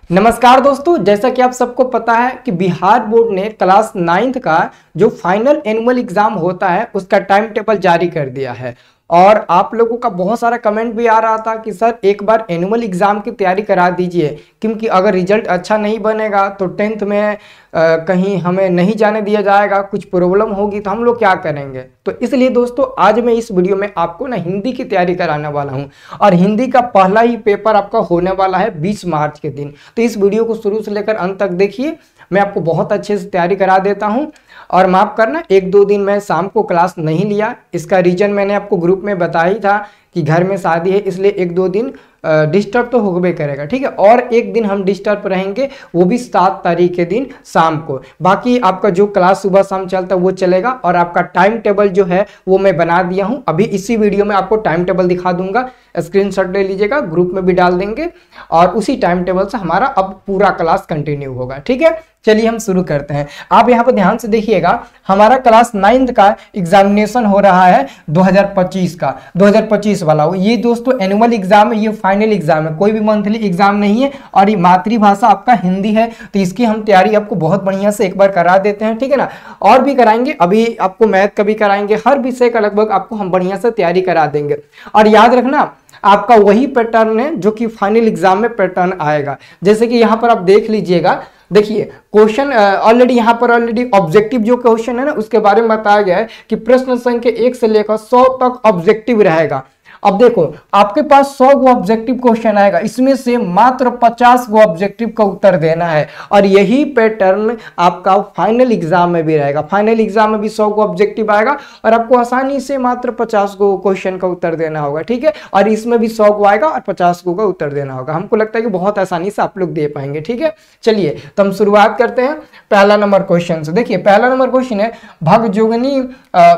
नमस्कार दोस्तों, जैसा कि आप सबको पता है कि बिहार बोर्ड ने क्लास 9th का जो फाइनल एनुअल एग्जाम होता है उसका टाइम टेबल जारी कर दिया है। और आप लोगों का बहुत सारा कमेंट भी आ रहा था कि सर एक बार एनुअल एग्जाम की तैयारी करा दीजिए, क्योंकि अगर रिजल्ट अच्छा नहीं बनेगा तो 10th में कहीं हमें नहीं जाने दिया जाएगा, कुछ प्रॉब्लम होगी तो हम लोग क्या करेंगे। तो इसलिए दोस्तों आज मैं इस वीडियो में आपको ना हिंदी की तैयारी कराने वाला हूं और हिंदी का पहला ही पेपर आपका होने वाला है 20 मार्च के दिन। तो इस वीडियो को शुरू से लेकर अंत तक देखिए, मैं आपको बहुत अच्छे से तैयारी करा देता हूं। और माफ करना, 1-2 दिन मैं शाम को क्लास नहीं लिया, इसका रीजन मैंने आपको ग्रुप में बताया ही था कि घर में शादी है, इसलिए 1-2 दिन डिस्टर्ब तो होबे करेगा, ठीक है। और एक दिन हम डिस्टर्ब रहेंगे, वो भी 7 तारीख के दिन शाम को। बाकी आपका जो क्लास सुबह शाम चलता है वो चलेगा। और आपका टाइम टेबल जो है वो मैं बना दिया हूं, अभी इसी वीडियो में आपको टाइम टेबल दिखा दूंगा, स्क्रीनशॉट ले लीजिएगा, ग्रुप में भी डाल देंगे और उसी टाइम टेबल से हमारा अब पूरा क्लास कंटिन्यू होगा, ठीक है। चलिए हम शुरू करते हैं। आप यहाँ पर ध्यान से देखिएगा, हमारा क्लास 9th का एग्जामिनेशन हो रहा है 2025 का, 2025 वाला। ये दोस्तों एनुअल एग्जाम है, ये फाइनल एग्जाम है, कोई भी मंथली एग्जाम नहीं है। और ये मातृभाषा आपका हिंदी है, तो इसकी हम तैयारी आपको बहुत बढ़िया से एक बार करा देते हैं, ठीक है ना। और भी कराएंगे, अभी आपको मैथ का भी कराएंगे, हर विषय का लगभग आपको हम बढ़िया से तैयारी करा देंगे। और याद रखना, आपका वही पैटर्न है जो कि फाइनल एग्जाम में पैटर्न आएगा। जैसे कि यहाँ पर आप देख लीजिएगा, देखिए क्वेश्चन ऑलरेडी यहाँ पर ऑलरेडी ऑब्जेक्टिव जो क्वेश्चन है ना उसके बारे में बताया गया है कि प्रश्न संख्या 1 से लेकर 100 तक ऑब्जेक्टिव रहेगा। अब देखो आपके पास 100 गो ऑब्जेक्टिव क्वेश्चन आएगा, इसमें से मात्र 50 गो ऑब्जेक्टिव का उत्तर देना है। और यही पैटर्न आपका फाइनल एग्जाम में भी रहेगा। फाइनल एग्जाम में भी 100 गो ऑब्जेक्टिव आएगा और आपको आसानी से मात्र 50 गो क्वेश्चन का उत्तर देना होगा, ठीक है। और इसमें भी 100 गो आएगा और 50 गो का उत्तर देना होगा। हमको लगता है कि बहुत आसानी से आप लोग दे पाएंगे, ठीक है। चलिए तो हम शुरुआत करते हैं पहला नंबर क्वेश्चन से। देखिए पहला नंबर क्वेश्चन है,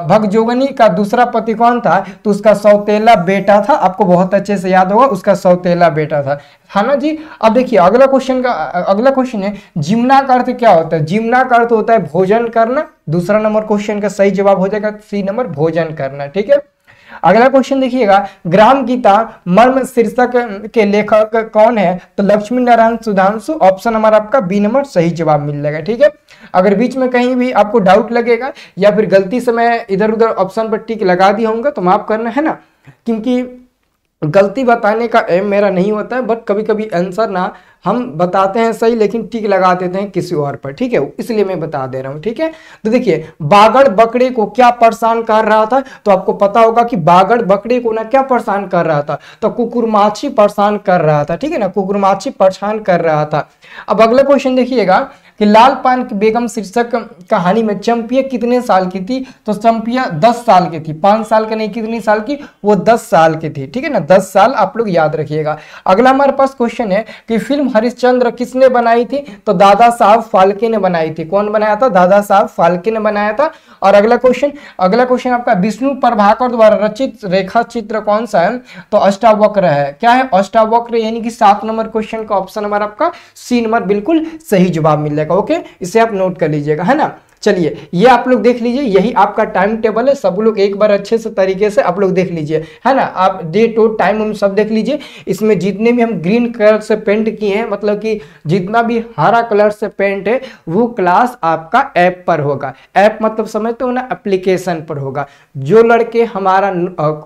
भगजोगनी का दूसरा पति कौन था? तो उसका सौतेला बेटा था, आपको बहुत अच्छे से याद होगा, उसका सौतेला बेटा था, है ना जी। अब देखिए अगला क्वेश्चन है, जिम्ना का अर्थ क्या होता है? जिम्ना का अर्थ होता है भोजन करना। दूसरा नंबर क्वेश्चन का सही जवाब हो जाएगा सी नंबर, भोजन करना, ठीक है। अगला क्वेश्चन देखिएगा, ग्राम गीता मर्म शीर्षक के लेखक कौन है? तो लक्ष्मी नारायण सुधांशु। ऑप्शन नंबर आपका बी नंबर सही जवाब मिल जाएगा, ठीक है। अगर बीच में कहीं भी आपको डाउट लगेगा या फिर गलती से मैं इधर उधर ऑप्शन पर टिक लगा दिया होगा तो माफ करना, है ना, क्योंकि गलती बताने का एम मेरा नहीं होता है, बट कभी कभी आंसर ना हम बताते हैं सही लेकिन टिक लगा देते हैं किसी और पर, ठीक है, इसलिए मैं बता दे रहा हूं, ठीक है। तो देखिए बागड़ बकरे को क्या परेशान कर रहा था? तो आपको पता होगा कि बागड़ बकरे को ना क्या परेशान कर रहा था? तो कुकुरमाची परेशान कर रहा था, ठीक है ना, कुकुरमाची परेशान कर रहा था। अब अगला क्वेश्चन देखिएगा कि लाल पान की बेगम शीर्षक कहानी में चंपिया कितने साल की थी? तो चंपिया 10 साल की थी, 5 साल की नहीं, कितनी साल की? वो 10 साल की थी, ठीक है ना, 10 साल आप लोग याद रखिएगा। अगला हमारे पास क्वेश्चन है कि फिल्म हरिश्चंद्र किसने बनाई थी? तो दादा साहब फाल्के ने बनाई थी। कौन बनाया था? दादा साहब फाल्के ने बनाया था। और अगला क्वेश्चन आपका, विष्णु प्रभाकर द्वारा रचित रेखा चित्र कौन सा है? तो अष्टावक्र है। क्या है? अष्टावक्र, यानी कि 7 नंबर क्वेश्चन का ऑप्शन नंबर आपका सी नंबर बिल्कुल सही जवाब मिल जाएगा। ओके, इसे आप नोट कर लीजिएगा, है ना। चलिए ये आप लोग देख लीजिए, यही आपका टाइम टेबल है, सब लोग एक बार अच्छे से तरीके से आप लोग देख लीजिए, है ना। आप डेट और टाइम हम सब देख लीजिए। इसमें जितने भी हम ग्रीन कलर से पेंट किए हैं, मतलब कि जितना भी हरा कलर से पेंट है वो क्लास आपका ऐप पर होगा। ऐप मतलब समझते हो ना, एप्लीकेशन पर होगा। जो लड़के हमारा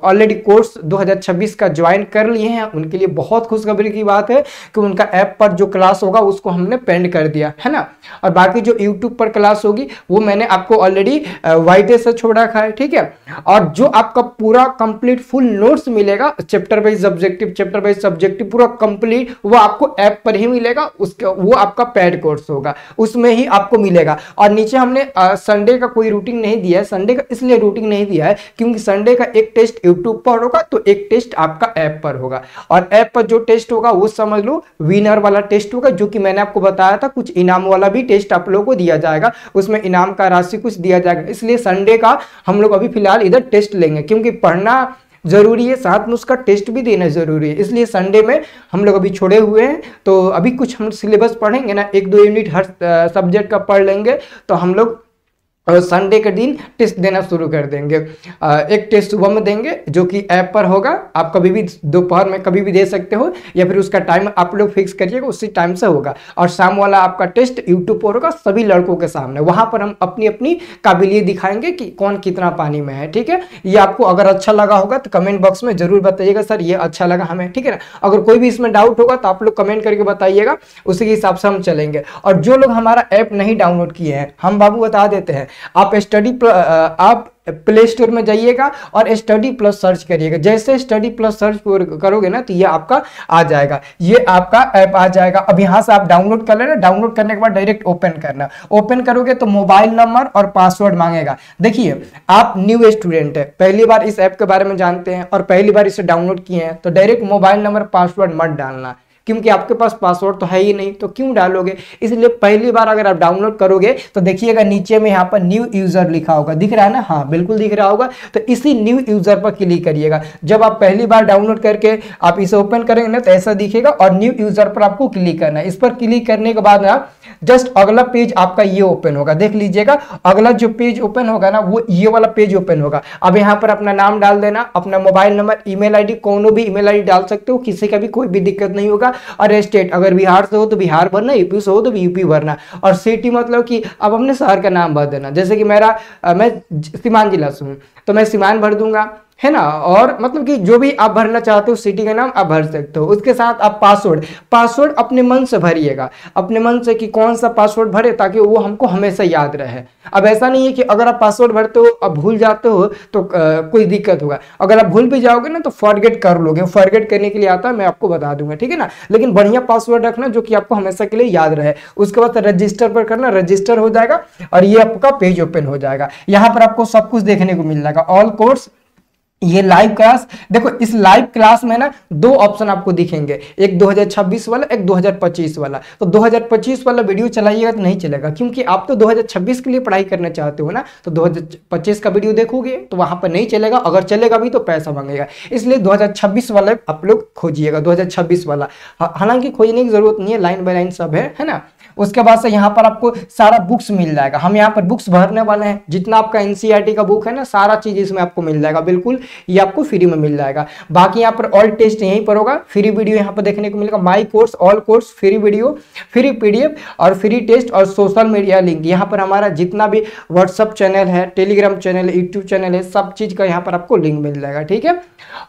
ऑलरेडी कोर्स 2026 का ज्वाइन कर लिए हैं उनके लिए बहुत खुशखबरी की बात है कि उनका ऐप पर जो क्लास होगा उसको हमने पेंट कर दिया, है ना। और बाकी जो यूट्यूब पर क्लास होगी वो मैंने आपको ऑलरेडी व्हाइट से छोड़ रखा है, ठीक है। और जो आपका पूरा कंप्लीट फुल नोट्स मिलेगा, चैप्टर वाइज सब्जेक्टिव पूरा कंप्लीट, वो आपको ऐप पर ही मिलेगा। उसका वो आपका पेड कोर्स होगा, उसमें ही आपको मिलेगा। और नीचे हमने संडे का कोई रूटीन नहीं दिया है। संडे का इसलिए रूटीन नहीं दिया है क्योंकि संडे का एक टेस्ट यूट्यूब पर होगा तो एक टेस्ट आपका ऐप पर होगा। और ऐप पर जो टेस्ट होगा वो समझ लो विनर वाला टेस्ट होगा, जो कि मैंने आपको बताया था। कुछ इनाम वाला भी टेस्ट आप लोगों को दिया जाएगा, उसमें इनाम का राशि कुछ दिया जाएगा। इसलिए संडे का हम लोग अभी फिलहाल इधर टेस्ट लेंगे, क्योंकि पढ़ना जरूरी है, साथ में उसका टेस्ट भी देना जरूरी है। इसलिए संडे में हम लोग अभी छोड़े हुए हैं। तो अभी कुछ हम सिलेबस पढ़ेंगे ना, 1-2 यूनिट हर सब्जेक्ट का पढ़ लेंगे तो हम लोग और संडे के दिन टेस्ट देना शुरू कर देंगे। एक टेस्ट सुबह में देंगे जो कि ऐप पर होगा, आप कभी भी दोपहर में कभी भी दे सकते हो, या फिर उसका टाइम आप लोग फिक्स करिएगा, उसी टाइम से होगा। और शाम वाला आपका टेस्ट यूट्यूब पर होगा सभी लड़कों के सामने, वहां पर हम अपनी अपनी काबिलियत दिखाएंगे कि कौन कितना पानी में है, ठीक है। ये आपको अगर अच्छा लगा होगा तो कमेंट बॉक्स में जरूर बताइएगा सर ये अच्छा लगा हमें, ठीक है ना। अगर कोई भी इसमें डाउट होगा तो आप लोग कमेंट करके बताइएगा, उसी के हिसाब से हम चलेंगे। और जो लोग हमारा ऐप नहीं डाउनलोड किए हैं, हम बाबू बता देते हैं, आप प्ले स्टोर में जाइएगा और स्टडी प्लस सर्च करिएगा। जैसे स्टडी प्लस सर्च करोगे ना तो ये आपका आ जाएगा, ये आपका ऐप आ जाएगा। अब यहाँ से आप डाउनलोड कर लेना, डाउनलोड करने के बाद डायरेक्ट ओपन करना। ओपन करोगे तो मोबाइल नंबर और पासवर्ड मांगेगा। देखिए आप न्यू स्टूडेंट है, पहली बार इस ऐप के बारे में जानते हैं और पहली बार इसे डाउनलोड किए हैं, तो डायरेक्ट मोबाइल नंबर पासवर्ड मत डालना, क्योंकि आपके पास पासवर्ड तो है ही नहीं, तो क्यों डालोगे। इसलिए पहली बार अगर आप डाउनलोड करोगे तो देखिएगा नीचे में यहाँ पर न्यू यूजर लिखा होगा, दिख रहा है ना, हाँ बिल्कुल दिख रहा होगा। तो इसी न्यू यूजर पर क्लिक करिएगा। जब आप पहली बार डाउनलोड करके आप इसे ओपन करेंगे ना तो ऐसा दिखेगा, और न्यू यूजर पर आपको क्लिक करना है। इस पर क्लिक करने के बाद ना जस्ट अगला पेज आपका ये ओपन होगा, देख लीजिएगा अगला जो पेज ओपन होगा ना वो ये वाला पेज ओपन होगा। अब यहाँ पर अपना नाम डाल देना, अपना मोबाइल नंबर, ईमेल आईडी, कोनो भी ईमेल आईडी डाल सकते हो, किसी का भी कोई भी दिक्कत नहीं होगा। और स्टेट अगर बिहार से हो तो बिहार भरना, यूपी से हो तो यूपी भरना। और सिटी मतलब कि आप अपने शहर का नाम भर देना, जैसे कि मैं सीवान जिला से हूँ तो मैं सीवान भर दूंगा, है ना। और मतलब कि जो भी आप भरना चाहते हो सिटी का नाम आप भर सकते हो। उसके साथ आप पासवर्ड अपने मन से भरिएगा, अपने मन से कि कौन सा पासवर्ड भरे ताकि वो हमको हमेशा याद रहे। अब ऐसा नहीं है कि अगर आप पासवर्ड भरते हो अब भूल जाते हो तो कोई दिक्कत होगा। अगर आप भूल भी जाओगे ना तो फॉरगेट कर लोगे, फॉरगेट करने के लिए आता है, मैं आपको बता दूंगा, ठीक है ना। लेकिन बढ़िया पासवर्ड रखना जो कि आपको हमेशा के लिए याद रहे। उसके बाद रजिस्टर पर करना, रजिस्टर हो जाएगा और ये आपका पेज ओपन हो जाएगा। यहाँ पर आपको सब कुछ देखने को मिल जाएगा, ऑल कोर्स, ये लाइव क्लास। देखो इस लाइव क्लास में ना दो ऑप्शन आपको दिखेंगे, एक 2026 वाला, एक 2025 वाला। तो 2025 वाला वीडियो चलाइएगा तो नहीं चलेगा, क्योंकि आप तो 2026 के लिए पढ़ाई करना चाहते हो ना, तो 2025 का वीडियो देखोगे तो वहां पर नहीं चलेगा, अगर चलेगा भी तो पैसा मांगेगा। इसलिए 2026 वाला आप लोग खोजिएगा, 2026 वाला। हालांकि खोजने की जरूरत नहीं है, लाइन बाय लाइन सब है ना। उसके बाद से यहाँ पर आपको सारा बुक्स मिल जाएगा। हम यहाँ पर बुक्स भरने वाले हैं, जितना आपका एनसीईआरटी का बुक है ना सारा चीज इसमें आपको मिल जाएगा, बिल्कुल ये आपको फ्री में मिल जाएगा। बाकी यहाँ पर ऑल टेस्ट यहीं पर होगा, फ्री वीडियो यहाँ पर देखने को मिलेगा, my course, all course, free video, free PDF और फ्री टेस्ट और सोशल मीडिया लिंक। यहाँ पर हमारा जितना भी व्हाट्सअप चैनल है, टेलीग्राम चैनल है, यूट्यूब चैनल है, सब चीज का यहाँ पर आपको लिंक मिल जाएगा, ठीक है।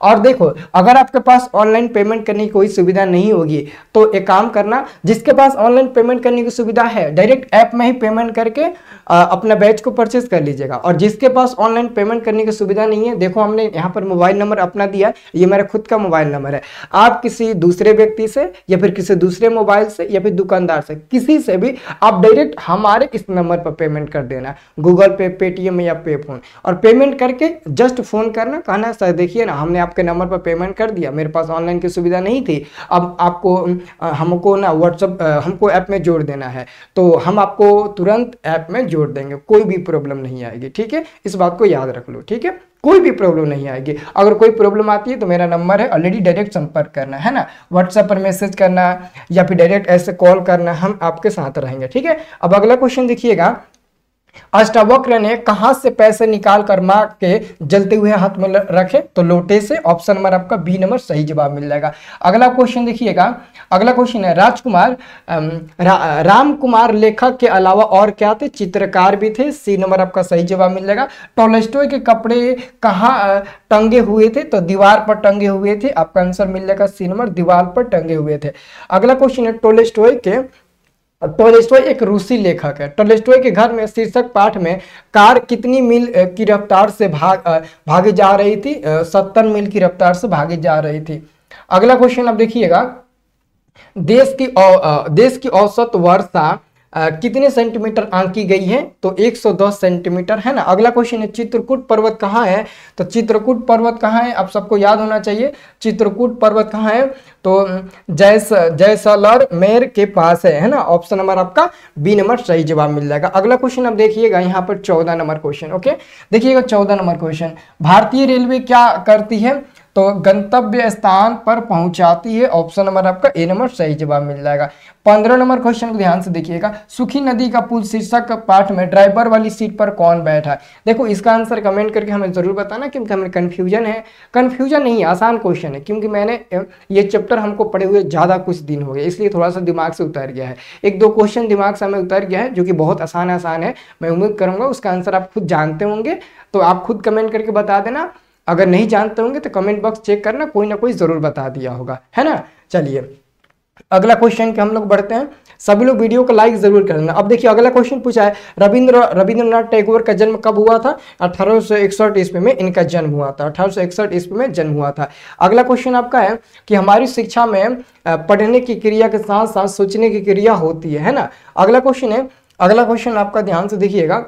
और देखो अगर आपके पास ऑनलाइन पेमेंट करने की कोई सुविधा नहीं होगी तो एक काम करना, जिसके पास ऑनलाइन पेमेंट करने की सुविधा है डायरेक्ट ऐप में ही पेमेंट करके अपना बैच को परचेज कर लीजिएगा। और जिसके पास ऑनलाइन पेमेंट करने की सुविधा नहीं है, देखो हमने यहाँ पर मोबाइल नंबर अपना दिया, ये मेरा खुद का मोबाइल नंबर है। आप किसी दूसरे व्यक्ति से या फिर किसी दूसरे मोबाइल से या फिर दुकानदार से, किसी से भी आप डायरेक्ट हमारे इस नंबर पर पेमेंट कर देना, गूगल पे, पेटीएम या पे फोन। और पेमेंट करके जस्ट फोन करना, कहना सर देखिए ना हमने आपके नंबर पर पेमेंट कर दिया, मेरे पास ऑनलाइन की सुविधा नहीं थी, अब आपको हमको ना व्हाट्सएप हमको ऐप में जोड़ देना है, तो हम आपको तुरंत ऐप में जोड़ देंगे, कोई भी प्रॉब्लम नहीं आएगी, ठीक है। इस बात को याद रख लो, ठीक है, कोई भी प्रॉब्लम नहीं आएगी। अगर कोई प्रॉब्लम आती है तो मेरा नंबर है ऑलरेडी, डायरेक्ट संपर्क करना है ना, व्हाट्सएप पर मैसेज करना या फिर डायरेक्ट ऐसे कॉल करना, हम आपके साथ रहेंगे, ठीक है। अब अगला क्वेश्चन देखिएगा, अष्टावक्र ने कहां से पैसे निकाल कर मां के जलते हुए हाथ में रखे, तो लोटे से। ऑप्शन नंबर आपका बी नंबर सही जवाब मिल जाएगा। अगला क्वेश्चन देखिएगा, अगला क्वेश्चन है राजकुमार राम कुमार लेखक के अलावा और क्या थे, चित्रकार भी थे, सी नंबर आपका सही जवाब मिल जाएगा। टोल्स्टॉय के कपड़े कहाँ टंगे हुए थे, तो दीवार पर टंगे हुए थे, आपका आंसर मिल जाएगा सी नंबर, दीवार पर टंगे हुए थे। अगला क्वेश्चन है टोल्स्टॉय एक रूसी लेखक है, टोल्स्टॉय के घर में शीर्षक पाठ में कार कितनी मील की रफ्तार से भागी जा रही थी, 70 मील की रफ्तार से भागी जा रही थी। अगला क्वेश्चन आप देखिएगा, देश की औसत वर्षा कितने सेंटीमीटर आंकी गई है, तो 110 सेंटीमीटर, है ना। अगला क्वेश्चन है चित्रकूट पर्वत कहाँ है, तो चित्रकूट पर्वत कहाँ है, आप सबको याद होना चाहिए चित्रकूट पर्वत कहाँ है, तो जैसलमेर के पास है ना। ऑप्शन नंबर आपका बी नंबर सही जवाब मिल जाएगा। अगला क्वेश्चन आप देखिएगा यहाँ पर 14 नंबर क्वेश्चन, ओके देखिएगा 14 नंबर क्वेश्चन, भारतीय रेलवे क्या करती है, तो गंतव्य स्थान पर पहुंचाती है, ऑप्शन नंबर आपका ए नंबर सही जवाब मिल जाएगा। 15 नंबर क्वेश्चन को ध्यान से देखिएगा, सुखी नदी का पुल शीर्षक पाठ में ड्राइवर वाली सीट पर कौन बैठा है। देखो इसका आंसर कमेंट करके हमें जरूर बताना, क्योंकि हमें कंफ्यूजन है। कंफ्यूजन नहीं, आसान क्वेश्चन है, क्योंकि मैंने ये चैप्टर हमको पढ़े हुए ज़्यादा कुछ दिन हो गए, इसलिए थोड़ा सा दिमाग से उतर गया है। एक दो क्वेश्चन दिमाग से हमें उतर गया है, जो कि बहुत आसान है। मैं उम्मीद करूँगा उसका आंसर आप खुद जानते होंगे, तो आप खुद कमेंट करके बता देना। अगर नहीं जानते होंगे तो कमेंट बॉक्स चेक करना, कोई ना कोई जरूर बता दिया होगा, है ना। चलिए अगला क्वेश्चन के हम लोग बढ़ते हैं। सभी लोग वीडियो को लाइक जरूर कर देना। अब देखिए अगला क्वेश्चन पूछा है, रविंद्रनाथ टैगोर का जन्म कब हुआ था। 1861 ईस्वी में इनका जन्म हुआ था। 1861 ईस्वी में जन्म हुआ था। अगला क्वेश्चन आपका है कि हमारी शिक्षा में पढ़ने की क्रिया के साथ साथ सोचने की क्रिया होती है ना। अगला क्वेश्चन है, अगला क्वेश्चन आपका ध्यान से देखिएगा।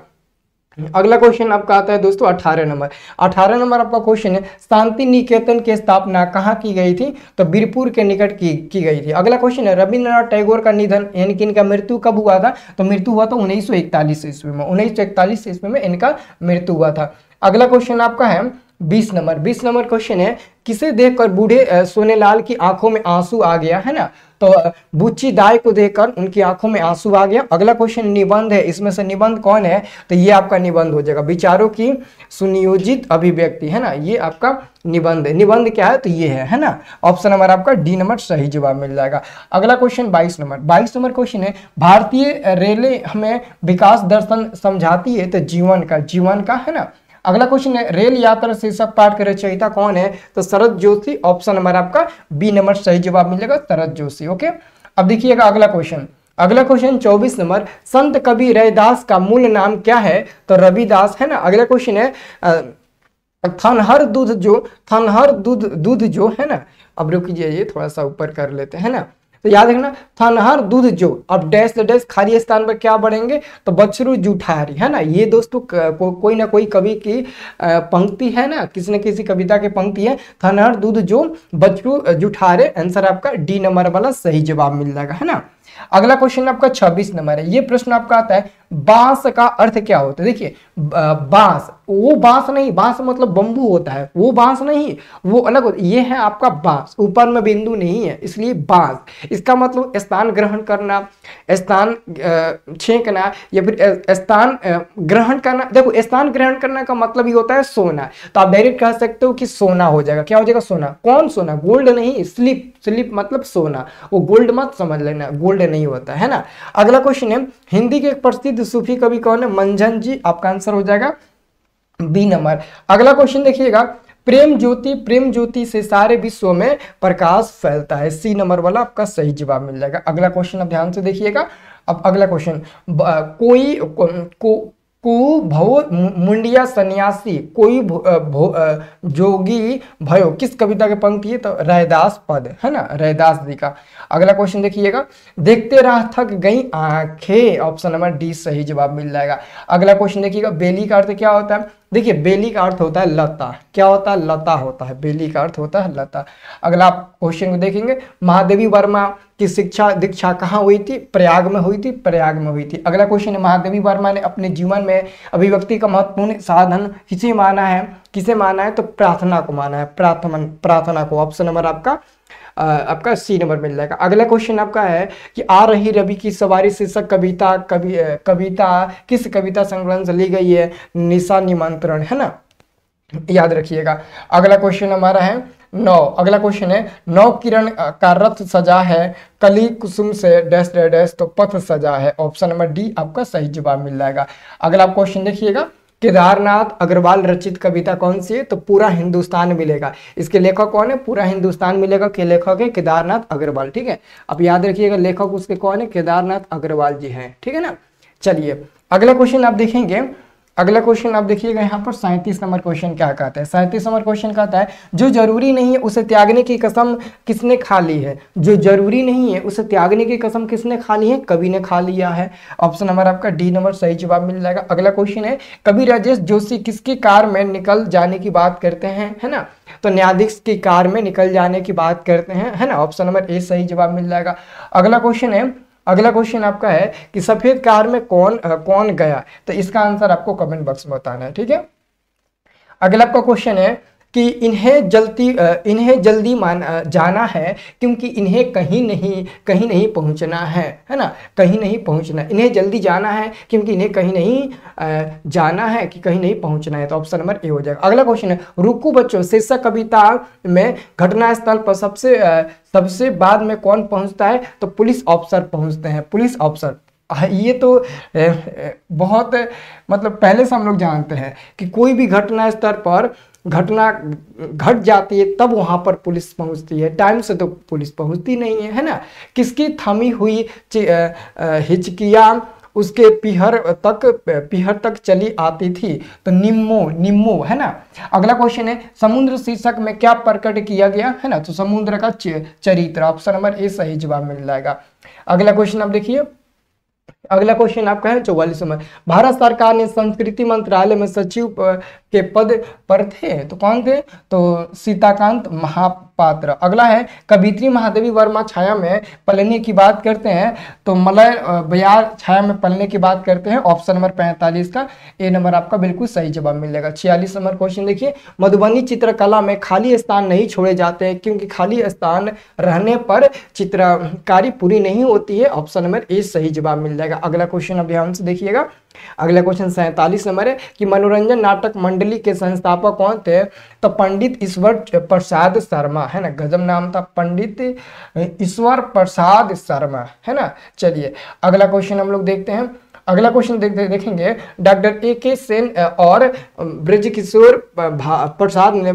अगला क्वेश्चन आपका आता है दोस्तों 18 नंबर। 18 नंबर आपका क्वेश्चन है, शांति निकेतन की स्थापना कहाँ की गई थी। तो बीरपुर के निकट की गई थी। अगला क्वेश्चन है, रविंद्रनाथ टैगोर का निधन यानी कि इनका मृत्यु कब हुआ था। तो मृत्यु हुआ था 1941 ईस्वी में। 1941 ईस्वी में इनका मृत्यु हुआ था। अगला क्वेश्चन आपका है 20 नंबर। 20 नंबर क्वेश्चन है, किसे देखकर बूढ़े सोनेलाल की आंखों में आंसू आ गया, है ना। तो बुच्ची दाई को देखकर उनकी आंखों में आंसू आ गया। अगला क्वेश्चन निबंध है, इसमें से निबंध कौन है। तो ये आपका निबंध हो जाएगा, विचारों की सुनियोजित अभिव्यक्ति, है ना। ये आपका निबंध है। निबंध क्या है, तो ये है ना। ऑप्शन नंबर आपका डी नंबर सही जवाब मिल जाएगा। अगला क्वेश्चन 22 नंबर। 22 नंबर क्वेश्चन है, भारतीय रेलें हमें विकास दर्शन समझाती है। तो जीवन का है ना। अगला क्वेश्चन है, रेल यात्रा शीर्षक पाठ के रचयिता कौन है। तो शरद जोशी। ऑप्शन नंबर आपका बी नंबर सही जवाब मिलेगा, शरद जोशी। ओके, अब देखिएगा अगला क्वेश्चन। अगला क्वेश्चन 24 नंबर, संत कवि रविदास का मूल नाम क्या है। तो रविदास, है ना। अगला क्वेश्चन है, थनहर दूध जो है ना। अब रुकिए, ये थोड़ा सा ऊपर कर लेते हैं ना। तो याद रखना, थनहर दूध जो, अब डैश डैश खाली स्थान पर क्या बढ़ेंगे। तो बछरू जुठारी, है ना। ये दोस्तों कोई ना कोई कवि की पंक्ति है ना, किसी न किसी कविता की पंक्ति है। थनहर दूध जो बछरू जुठारे, आंसर आपका डी नंबर वाला सही जवाब मिल जाएगा, है ना। अगला क्वेश्चन आपका 26 नंबर है। ये प्रश्न आपका आता है, बांस का अर्थ क्या होता है। देखिए बांस, वो बांस नहीं, बांस मतलब बंबू होता है, वो बांस नहीं, वो अलग होता है। ये है आपका बांस, ऊपर में बिंदु नहीं है, इसलिए बांस। इसका मतलब स्थान ग्रहण करना, स्थान छेंकना, या फिर स्थान ग्रहण करना। देखो स्थान ग्रहण करना का मतलब ही होता है सोना। तो आप डायरेक्ट कह सकते हो कि सोना हो जाएगा। क्या हो जाएगा, सोना। कौन सोना, गोल्ड नहीं, स्लिप मतलब सोना। वो गोल्ड मत समझ लेना, गोल्ड नहीं होता है ना। अगला क्वेश्चन है, हिंदी के एक प्रसिद्ध सूफी कवि कौन है। मंझन जी। आपका आंसर हो जाएगा बी नंबर। अगला क्वेश्चन देखिएगा, प्रेम ज्योति से सारे विश्व में प्रकाश फैलता है। सी नंबर वाला आपका सही जवाब मिल जाएगा। अगला क्वेश्चन अब ध्यान से देखिएगा। अब अगला क्वेश्चन, को भव मुंडिया सन्यासी कोई जोगी भयो, किस कविता के पंक्ति है। तो रैदास पद, है ना, रैदास जी का। अगला क्वेश्चन देखिएगा, देखते रह थक गई आंखें। ऑप्शन नंबर डी सही जवाब मिल जाएगा। अगला क्वेश्चन देखिएगा, बेली का अर्थ क्या होता है। देखिए बेली का अर्थ होता है लता। क्या होता है, लता होता है। बेली का अर्थ होता है लता। अगला क्वेश्चन को देखेंगे, महादेवी वर्मा की दीक्षा कहाँ हुई थी। प्रयाग में हुई थी, प्रयाग में हुई थी। अगला क्वेश्चन है, महादेवी वर्मा ने अपने जीवन में अभिव्यक्ति का महत्वपूर्ण साधन किसे माना है। तो प्रार्थना को माना है, प्रार्थना को। ऑप्शन नंबर आपका सी नंबर मिल जाएगा। अगला क्वेश्चन आपका है कि आ रही रवि की सवारी शीर्षक कविता किस कविता संकलन से ली गई है। निशा निमंत्रण, है ना, याद रखिएगा। अगला क्वेश्चन हमारा है 9। अगला क्वेश्चन है, 9 किरण का रथ सजा है, कली कुसुम से डैश डैश तो पथ सजा है। ऑप्शन नंबर डी आपका सही जवाब मिल जाएगा। अगला क्वेश्चन देखिएगा, केदारनाथ अग्रवाल रचित कविता कौन सी है। तो पूरा हिंदुस्तान मिलेगा। इसके लेखक कौन है, पूरा हिंदुस्तान मिलेगा के लेखक है केदारनाथ अग्रवाल। ठीक है, अब याद रखिएगा लेखक उसके कौन है, केदारनाथ अग्रवाल जी हैं। ठीक है ना। चलिए अगला क्वेश्चन आप देखेंगे। अगला क्वेश्चन आप देखिएगा यहाँ पर 37 नंबर क्वेश्चन क्या कहता है। 37 नंबर क्वेश्चन कहता है, जो जरूरी नहीं है उसे त्यागने की कसम किसने खा ली है। जो जरूरी नहीं है उसे त्यागने की कसम किसने खा ली है, कवि ने खा लिया है। ऑप्शन नंबर आपका डी नंबर सही जवाब मिल जाएगा। अगला क्वेश्चन है, कवि राजेश जोशी किसकी कार में निकल जाने की बात करते हैं, है ना। तो न्यायाधीश की कार में निकल जाने की बात करते हैं, है ना। ऑप्शन नंबर ए सही जवाब मिल जाएगा। अगला क्वेश्चन है, अगला क्वेश्चन आपका है कि सफेद कार में कौन गया। तो इसका आंसर आपको कमेंट बॉक्स में बताना है। ठीक है। अगला आपका क्वेश्चन है, कि इन्हें जल्दी जाना है क्योंकि इन्हें कहीं नहीं पहुंचना है ना, कहीं नहीं पहुंचना, इन्हें जल्दी जाना है क्योंकि इन्हें कहीं नहीं जाना है कि कहीं नहीं पहुंचना है। तो ऑप्शन नंबर ए हो जाएगा। अगला क्वेश्चन है, रुको बच्चों शीर्षक कविता में घटनास्थल पर सबसे बाद में कौन पहुंचता है? तो पुलिस ऑफिसर पहुंचते हैं, पुलिस ऑफिसर। ये तो बहुत मतलब पहले से हम लोग जानते हैं कि कोई भी घटना स्तर पर घटना घट जाती है तब वहां पर पुलिस पहुंचती है, टाइम से तो पुलिस पहुंचती नहीं है ना। किसकी थमी हुई हिचकियां उसके पीहर तक चली आती थी? तो निम्मो है ना। अगला क्वेश्चन है, समुद्र शीर्षक में क्या प्रकट किया गया है ना? तो समुद्र का चरित्र। ऑप्शन नंबर ए सही जवाब मिल जाएगा। अगला क्वेश्चन आप देखिए, अगला क्वेश्चन आपका है 44 नंबर, भारत सरकार ने संस्कृति मंत्रालय में सचिव के पद पर थे तो कौन थे? तो सीताकांत महापात्र। अगला है, कवियत्री महादेवी वर्मा छाया में पलने की बात करते हैं तो मलय बयार छाया में पलने की बात करते हैं। ऑप्शन नंबर 45 का ए नंबर आपका बिल्कुल सही जवाब मिलेगा। 46 नंबर क्वेश्चन देखिए, मधुबनी चित्रकला में खाली स्थान नहीं छोड़े जाते हैं क्योंकि खाली स्थान रहने पर चित्रकारी पूरी नहीं होती है। ऑप्शन नंबर ए सही जवाब मिल जाएगा। अगला क्वेश्चन अब ध्यान से देखिएगा। अगला क्वेश्चन 47 नंबर है कि मनोरंजन नाटक मंडली के संस्थापक कौन थे? तो पंडित ईश्वर प्रसाद शर्मा है ना, गजब नाम था, पंडित ईश्वर प्रसाद शर्मा है ना। चलिए अगला क्वेश्चन हम लोग देखते हैं। अगला क्वेश्चन देखेंगे, डॉक्टर A.K. सेन और ब्रजकिशोर प्रसाद ने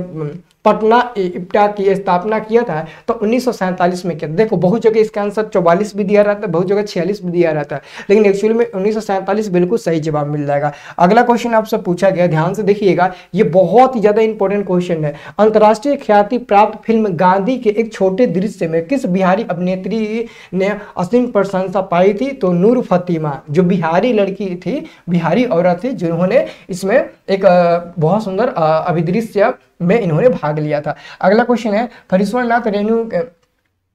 पटना इप्टा की स्थापना किया था तो 1947 में किया। देखो बहुत जगह इसका आंसर 44 भी दिया रहता है, बहुत जगह 46 भी दिया रहता है, लेकिन एक्चुअली में 1947 बिल्कुल सही जवाब मिल जाएगा। अगला क्वेश्चन आपसे पूछा गया, ध्यान से देखिएगा, ये बहुत ही ज्यादा इंपॉर्टेंट क्वेश्चन है। अंतर्राष्ट्रीय ख्याति प्राप्त फिल्म गांधी के एक छोटे दृश्य में किस बिहारी अभिनेत्री ने असीम प्रशंसा पाई थी? तो नूर फतेमा, जो बिहारी लड़की थी, बिहारी औरत थी, जिन्होंने इसमें एक बहुत सुंदर अभिदृश्य में इन्होंने भाग लिया था। अगला क्वेश्चन है, फरीश्वरनाथ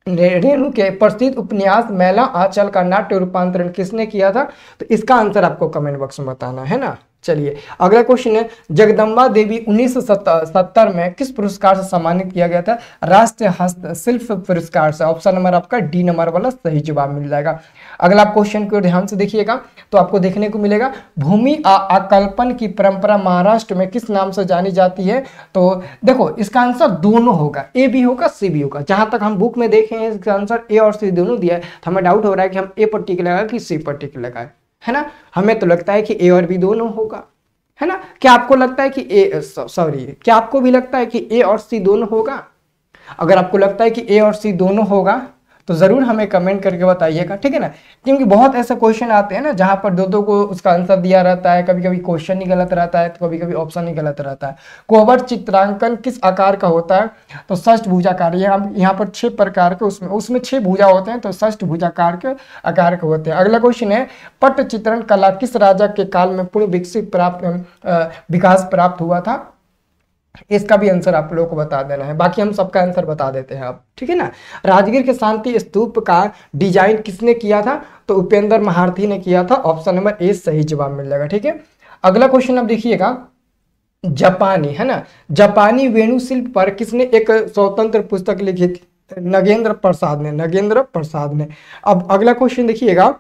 रेणु के प्रसिद्ध उपन्यास मैला आंचल का नाट्य रूपांतरण किसने किया था? तो इसका आंसर आपको कमेंट बॉक्स में बताना है ना। चलिए अगला क्वेश्चन है, जगदम्बा देवी 1970 में किस पुरस्कार से सम्मानित किया गया था? राष्ट्रीय हस्तशिल्प पुरस्कार से। ऑप्शन नंबर आपका डी नंबर वाला सही जवाब मिल जाएगा। अगला क्वेश्चन को ध्यान से देखिएगा तो आपको देखने को मिलेगा, भूमि आकल्पन की परंपरा महाराष्ट्र में किस नाम से जानी जाती है? तो देखो इसका आंसर दोनों होगा, ए भी होगा सी भी होगा। जहां तक हम बुक में देखे हैं इसका आंसर ए और सी दोनों दिया है, तो हमें डाउट हो रहा है कि हम ए पर टिक लगाए कि सी पर टिक लगाए, है ना। हमें तो लगता है कि ए और बी दोनों होगा, है ना। क्या आपको लगता है कि क्या आपको भी लगता है कि ए और सी दोनों होगा? अगर आपको लगता है कि ए और सी दोनों होगा तो जरूर हमें कमेंट करके बताइएगा, ठीक है ना। क्योंकि बहुत ऐसे क्वेश्चन आते हैं ना जहां पर दो को उसका आंसर दिया रहता है, कभी कभी क्वेश्चन ही गलत रहता है तो कभी कभी ऑप्शन ही गलत रहता है। कोहबर चित्रांकन किस आकार का होता है? तो षष्ठभुजाकार। यहाँ पर 6 प्रकार के उसमें 6 भुजा होते हैं तो षष्ठभुजाकार के आकार के होते हैं। अगला क्वेश्चन है, पट्ट चित्रण कला किस राजा के काल में पूर्ण विकास प्राप्त हुआ था? इसका भी आंसर आप लोगों को बता देना है, बाकी हम सबका आंसर बता देते हैं अब, ठीक है ना। राजगीर के शांति स्तूप का डिजाइन किसने किया था? तो उपेंद्र महारथी ने किया था। ऑप्शन नंबर ए सही जवाब मिल जाएगा, ठीक है। अगला क्वेश्चन अब देखिएगा, जापानी है ना, जापानी वेणुशिल्प पर किसने एक स्वतंत्र पुस्तक लिखी थी? नगेंद्र प्रसाद ने। अब अगला क्वेश्चन देखिएगा,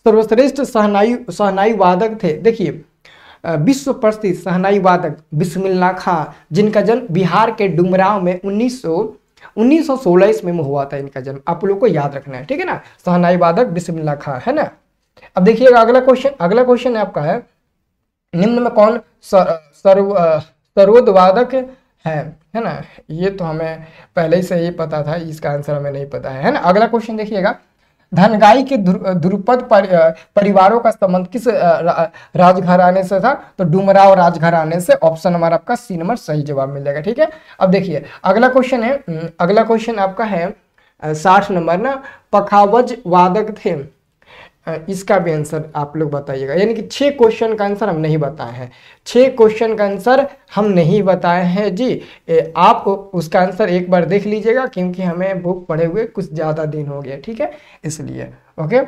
सर्वश्रेष्ठ शहनाई वादक थे, देखिए विश्व प्रसिद्ध शहनाई वादक बिस्मिल्लाह खां, जिनका जन्म बिहार के डुमराव में 1916 में हुआ था। इनका जन्म आप लोग को याद रखना है, ठीक है ना। शहनाई वादक बिस्मिल्लाह खां, है ना। अब देखिएगा अगला क्वेश्चन आपका है, निम्न में कौन सर्वोदवादक है ना। ये तो हमें पहले ही से ही पता था, इसका आंसर हमें नहीं पता है ना। अगला क्वेश्चन देखिएगा, धनगाई के ध्रुपद परिवारों का संबंध किस राजघराने से था? तो डुमराव राजघराने से। ऑप्शन नंबर आपका सी नंबर सही जवाब मिल जाएगा, ठीक है। अब देखिए अगला क्वेश्चन आपका है 60 नंबर ना, पखावज वादक थे, इसका भी आंसर आप लोग बताइएगा। यानी कि 6 क्वेश्चन का आंसर हम नहीं बताए हैं, 6 क्वेश्चन का आंसर हम नहीं बताए हैं जी। आप उसका आंसर एक बार देख लीजिएगा क्योंकि हमें बुक पढ़े हुए कुछ ज़्यादा दिन हो गया, ठीक है, इसलिए। ओके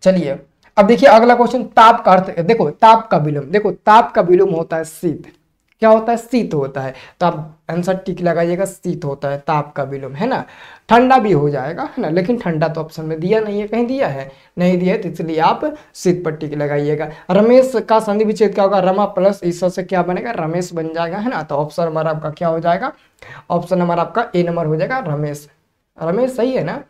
चलिए अब देखिए अगला क्वेश्चन, ताप का अर्थ। देखो ताप का विलोम होता है शीत, क्या होता है, शीत होता है। तो आप आंसर टिक लगाइएगा, शीत होता है, ताप का विलोम, है ना। ठंडा भी हो जाएगा, है ना, लेकिन ठंडा तो ऑप्शन में दिया नहीं है, कहीं दिया है, नहीं दिया है, तो इसलिए आप शीत पर टिक लगाइएगा। रमेश का संधि विच्छेद क्या होगा, रमा प्लस ईश्वर से क्या बनेगा, रमेश बन जाएगा, है ना। तो ऑप्शन नंबर आपका क्या हो जाएगा, ऑप्शन नंबर आपका ए नंबर हो जाएगा, रमेश। रमेश सही है ना,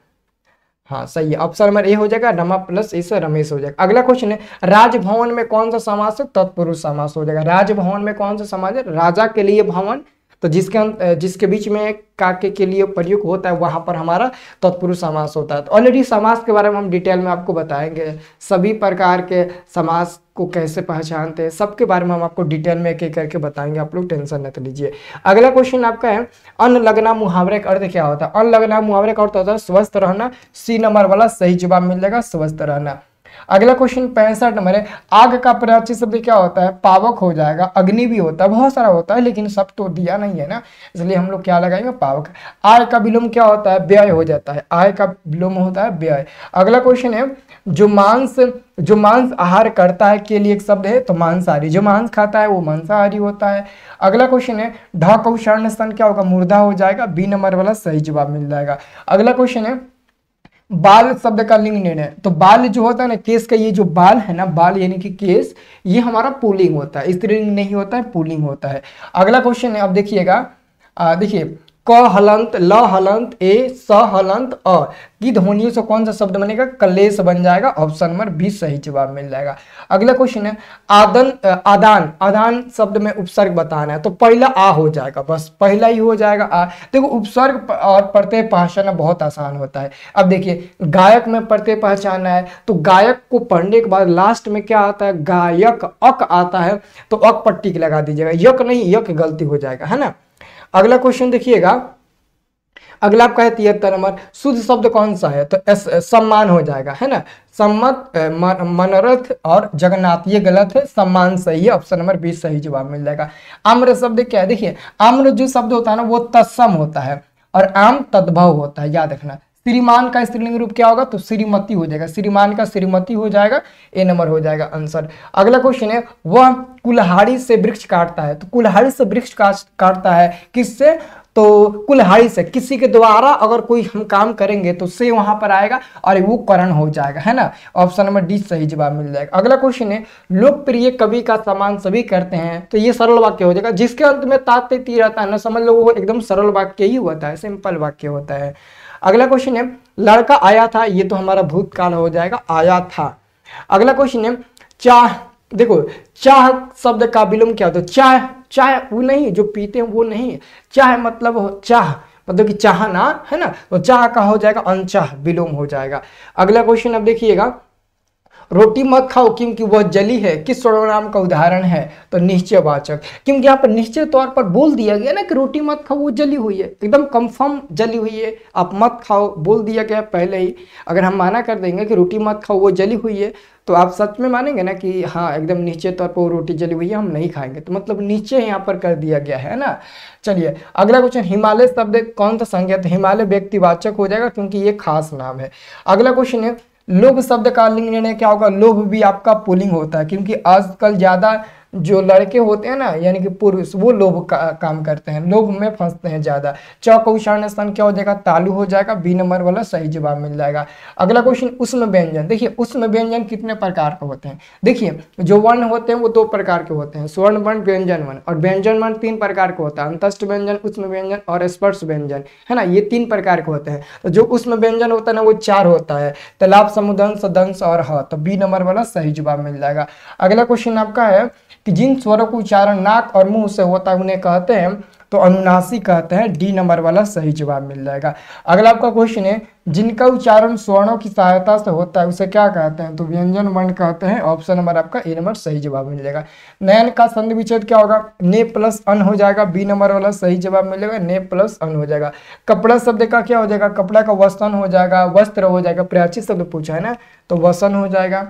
हाँ सही है, ऑप्शन नंबर ए हो जाएगा, रमा प्लस इससे रमेश हो जाएगा। अगला क्वेश्चन है, राजभवन में कौन सा समास है, तत्पुरुष समास हो जाएगा। राजभवन में कौन सा समास है, राजा के लिए भवन, तो जिसके बीच में काके के लिए प्रयुक्त होता है वहां पर हमारा तत्पुरुष समास होता है। तो ऑलरेडी समास के बारे में हम डिटेल में आपको बताएंगे, सभी प्रकार के समास को कैसे पहचानते हैं, सबके बारे में हम आपको डिटेल में एक एक करके बताएंगे, आप लोग टेंशन मत लीजिए। अगला क्वेश्चन आपका है, अन्न लगना मुहावरे का अर्थ क्या होता है। अन्न लगना मुहावरे का अर्थ होता है स्वस्थ रहना, सी नंबर वाला सही जवाब मिल जाएगा, स्वस्थ रहना। अगला क्वेश्चन 65 नंबर है, आग का प्राची शब्द क्या होता है, पावक हो जाएगा। अग्नि भी होता है, बहुत सारा होता है, लेकिन सब तो दिया नहीं है ना, इसलिए हम लोग क्या लगाएंगे, पावक। आय का विलोम क्या होता है, व्यय हो जाता है, आय का विलोम होता है व्यय। अगला क्वेश्चन है, जो मांस आहार करता है के लिए एक शब्द है, तो मांसाहारी, जो मांस खाता है वो मांसाहारी होता है। अगला क्वेश्चन है, ढ को उच्चारण स्थान क्या होगा, मुर्दा हो जाएगा, बी नंबर वाला सही जवाब मिल जाएगा। अगला क्वेश्चन है, बाल शब्द का लिंग निर्णय, तो बाल जो होता है ना, केस का ये जो बाल है ना, बाल यानी कि केस, ये हमारा पुल्लिंग होता है, स्त्रीलिंग नहीं होता है, पुल्लिंग होता है। अगला क्वेश्चन है, अब देखिएगा, देखिए, क हलंत, ल हलंत, ए स हलंत, अ की ध्वनियों से कौन सा शब्द बनेगा, कलेश बन जाएगा, ऑप्शन नंबर बी सही जवाब मिल जाएगा। अगला क्वेश्चन है, आदान, आदान शब्द में उपसर्ग बताना है, तो पहला आ हो जाएगा, बस पहला ही हो जाएगा आ। देखो उपसर्ग और प्रत्यय पहचानना बहुत आसान होता है। अब देखिए, गायक में प्रत्यय पहचानना है, तो गायक को पढ़ने के बाद लास्ट में क्या आता है, गायक, अक आता है, तो अक पर टिक लगा दीजिएगा, यक नहीं, यक गलती हो जाएगा, है ना। अगला क्वेश्चन देखिएगा, अगला आपका है 73 नंबर, शुद्ध शब्द कौन सा है, तो सम्मान हो जाएगा, है ना। सम्मत, मनोरथ और जगन्नाथ ये गलत है, सम्मान सही है, ऑप्शन नंबर 20 सही जवाब मिल जाएगा। आम्र शब्द क्या है, देखिए आम्र जो शब्द होता है ना, वो तत्सम होता है और आम तद्भव होता है, याद रखना। श्रीमान का स्त्रीलिंग रूप क्या होगा, तो श्रीमती हो जाएगा, श्रीमान का श्रीमती हो जाएगा, ए नंबर हो जाएगा आंसर। अगला क्वेश्चन है, वह कुल्हाड़ी से वृक्ष काटता है, तो कुल्हाड़ी से वृक्ष काटता है किससे, तो कुल्हाड़ी से, किसी के द्वारा अगर कोई हम काम करेंगे तो से वहां पर आएगा और वो करण हो जाएगा, है ना। ऑप्शन नंबर डी सही जवाब मिल जाएगा। अगला क्वेश्चन है, लोकप्रिय कवि का सम्मान सभी करते हैं, तो ये सरल वाक्य हो जाएगा, जिसके अंत में तात ती रहता है ना, समझ लो वो एकदम सरल वाक्य ही होता है, सिंपल वाक्य होता है। अगला क्वेश्चन है, लड़का आया था, ये तो हमारा भूतकाल हो जाएगा, आया था। अगला क्वेश्चन है, चाह, देखो चाह शब्द का विलोम क्या होता है, चाह, चाह वो नहीं जो पीते हैं वो नहीं, चाह मतलब चाह मतलब कि चाहना, है ना, तो चाह का हो जाएगा अनचाह, विलोम हो जाएगा। अगला क्वेश्चन अब देखिएगा, रोटी मत खाओ क्योंकि वह जली है, किस सर्वनाम का उदाहरण है, तो निश्चयवाचक, क्योंकि यहाँ पर निश्चित तौर पर बोल दिया गया ना कि रोटी मत खाओ वो जली हुई है, एकदम कंफर्म जली हुई है, आप मत खाओ बोल दिया गया पहले ही। अगर हम माना कर देंगे कि रोटी मत खाओ वो जली हुई है, तो आप सच में मानेंगे ना कि हाँ एकदम निश्चित तौर पर वो रोटी जली हुई है, हम नहीं खाएंगे, तो मतलब नीचे यहाँ पर कर दिया गया है ना। चलिए अगला क्वेश्चन, हिमालय शब्द कौन सा संज्ञा, तो हिमालय व्यक्तिवाचक हो जाएगा क्योंकि ये खास नाम है। अगला क्वेश्चन है, लोभ शब्द का लिंग निर्णय क्या होगा, लोभ भी आपका पुल्लिंग होता है, क्योंकि आजकल ज्यादा जो लड़के होते हैं ना यानी कि पुरुष, वो लोभ का काम करते हैं, लोभ में फंसते हैं ज्यादा। च का उच्चारण स्थान क्या हो जाएगा, तालु हो जाएगा, बी नंबर वाला सही जवाब मिल जाएगा। अगला क्वेश्चन, उसमें व्यंजन, देखिए उसमें व्यंजन कितने प्रकार के होते हैं, देखिए जो वर्ण होते हैं वो दो प्रकार के होते हैं, स्वर्ण वर्ण, व्यंजन वर्ण, और व्यंजन वर्ण तीन प्रकार के होता है, अंतस्थ व्यंजन, उसमें व्यंजन और स्पर्श व्यंजन, है ना, ये तीन प्रकार के होते हैं। तो जो उसमें व्यंजन होता है ना वो चार होता है, तलाब, समुदंश, दंश और ह, तो बी नंबर वाला सही जवाब मिल जाएगा। अगला क्वेश्चन आपका है कि जिन स्वरों का उच्चारण नाक और मुंह से होता है उन्हें कहते हैं, तो अनुनासिक कहते हैं, डी नंबर वाला सही जवाब मिल जाएगा। अगला आपका क्वेश्चन है, जिनका उच्चारण स्वर्णों की सहायता से होता है उसे क्या कहते हैं, तो व्यंजन वर्ण कहते हैं, ऑप्शन नंबर आपका ए नंबर सही जवाब मिल जाएगा। नयन का संधि विच्छेद क्या होगा, ने प्लस अन हो जाएगा, बी नंबर वाला सही जवाब मिलेगा, ने प्लस अन हो जाएगा। कपड़ा शब्द का क्या हो जाएगा, कपड़ा का वसन हो जाएगा, वस्त्र हो जाएगा, प्राची शब्द पूछा है ना, तो वसन हो जाएगा।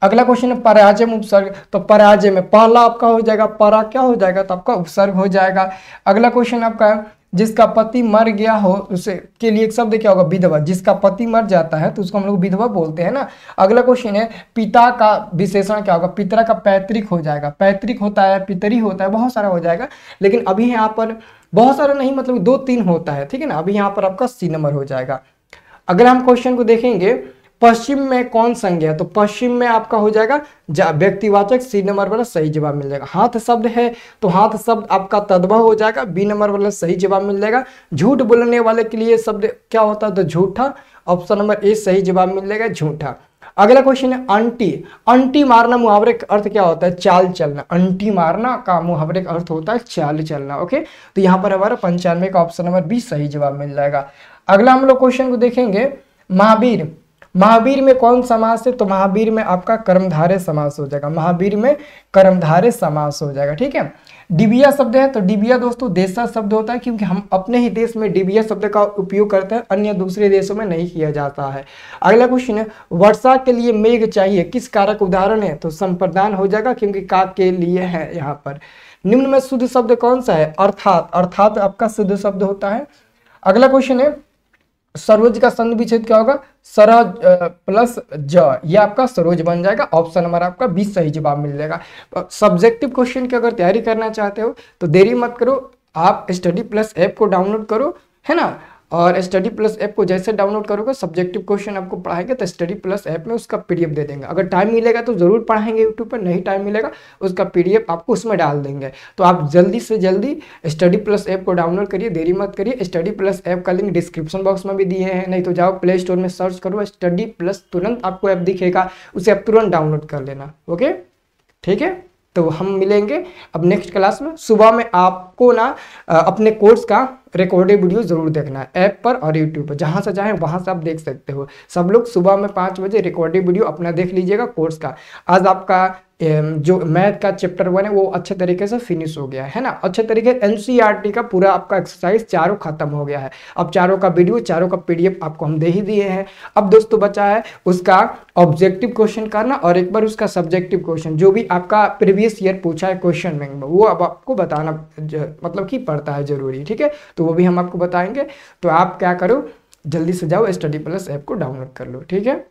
अगला क्वेश्चन है, पराजय में उपसर्ग, तो पराजय में पहला आपका हो जाएगा, परा क्या हो जाएगा, तो आपका उपसर्ग हो जाएगा। अगला क्वेश्चन आपका है, जिसका पति मर गया हो उसे के लिए एक शब्द क्या होगा, विधवा। जिसका पति मर जाता है तो उसको हम लोग विधवा बोलते हैं ना। अगला क्वेश्चन है पिता का विशेषण क्या होगा, पितरा का पैतृक हो जाएगा, पैतृक होता है, पितरी होता है, बहुत सारा हो जाएगा, लेकिन अभी यहाँ पर बहुत सारा नहीं, मतलब 2-3 होता है, ठीक है ना। अभी यहाँ पर आपका सी नंबर हो जाएगा। अगर हम क्वेश्चन को देखेंगे पश्चिम में कौन संज्ञा है, तो पश्चिम में आपका हो जाएगा व्यक्तिवाचक, सी नंबर वाला सही जवाब मिल जाएगा। हाथ शब्द है तो हाथ शब्द आपका तद्भव हो जाएगा, बी नंबर वाला सही जवाब मिल जाएगा। झूठ बोलने वाले के लिए शब्द क्या होता है, तो झूठा, ऑप्शन नंबर ए सही जवाब मिल जाएगा, झूठा। अगला क्वेश्चन है अंटी। अंटी मारना मुहावरे का अर्थ क्या होता है, चाल चलना। अंटी मारना का मुहावरे का अर्थ होता है चाल चलना। ओके, तो यहाँ पर हमारा 95 का ऑप्शन नंबर बी सही जवाब मिल जाएगा। अगला हम लोग क्वेश्चन को देखेंगे महावीर। महावीर में कौन समास है, तो महावीर में आपका कर्मधारय समास हो जाएगा, महावीर में कर्मधारय समास हो जाएगा, ठीक है। डिबिया शब्द है तो डिबिया दोस्तों देशा शब्द होता है, क्योंकि हम अपने ही देश में डिबिया शब्द का उपयोग करते हैं, अन्य दूसरे देशों में नहीं किया जाता है। अगला क्वेश्चन है वर्षा के लिए मेघ चाहिए, किस कारक उदाहरण है, तो संप्रदान हो जाएगा, क्योंकि का के लिए है यहाँ पर। निम्न में शुद्ध शब्द कौन सा है, अर्थात। अर्थात आपका शुद्ध शब्द होता है। अगला क्वेश्चन है सरोज का संधि विच्छेद क्या होगा, सरज प्लस ज, ये आपका सरोज बन जाएगा, ऑप्शन नंबर आपका 20 सही जवाब मिल जाएगा। सब्जेक्टिव क्वेश्चन की अगर तैयारी करना चाहते हो तो देरी मत करो, आप स्टडी प्लस ऐप को डाउनलोड करो, है ना। और स्टडी प्लस ऐप को जैसे डाउनलोड करोगे सब्जेक्टिव क्वेश्चन आपको पढ़ाएंगे, तो स्टडी प्लस ऐप में उसका पीडीएफ दे देंगे। अगर टाइम मिलेगा तो जरूर पढ़ाएंगे यूट्यूब पर, नहीं टाइम मिलेगा उसका पीडीएफ आपको उसमें डाल देंगे। तो आप जल्दी से जल्दी स्टडी प्लस ऐप को डाउनलोड करिए, देरी मत करिए। स्टडी प्लस ऐप का लिंक डिस्क्रिप्शन बॉक्स में भी दिए हैं, नहीं तो जाओ प्ले स्टोर में सर्च करो स्टडी प्लस, तुरंत आपको ऐप दिखेगा, उसे आप तुरंत डाउनलोड कर लेना। ओके, ठीक है। तो हम मिलेंगे अब नेक्स्ट क्लास में। सुबह में आपको ना अपने कोर्स का रिकॉर्डेड वीडियो जरूर देखना है ऐप पर और यूट्यूब पर, जहां से चाहें वहां से आप देख सकते हो। सब लोग सुबह में 5 बजे रिकॉर्डेड वीडियो अपना देख लीजिएगा कोर्स का। आज आपका जो मैथ का चैप्टर 1 है वो अच्छे तरीके से फिनिश हो गया है ना, अच्छे तरीके एनसीईआरटी का पूरा आपका एक्सरसाइज चारों खत्म हो गया है। अब चारों का वीडियो, चारों का पीडीएफ आपको हम दे ही दिए हैं। अब दोस्तों बचा है उसका ऑब्जेक्टिव क्वेश्चन करना और एक बार उसका सब्जेक्टिव क्वेश्चन, जो भी आपका प्रीवियस ईयर पूछा है क्वेश्चन में, वो अब आपको बताना मतलब कि पड़ता है जरूरी, ठीक है। तो वो भी हम आपको बताएंगे। तो आप क्या करो, जल्दी से जाओ स्टडी प्लस ऐप को डाउनलोड कर लो, ठीक है।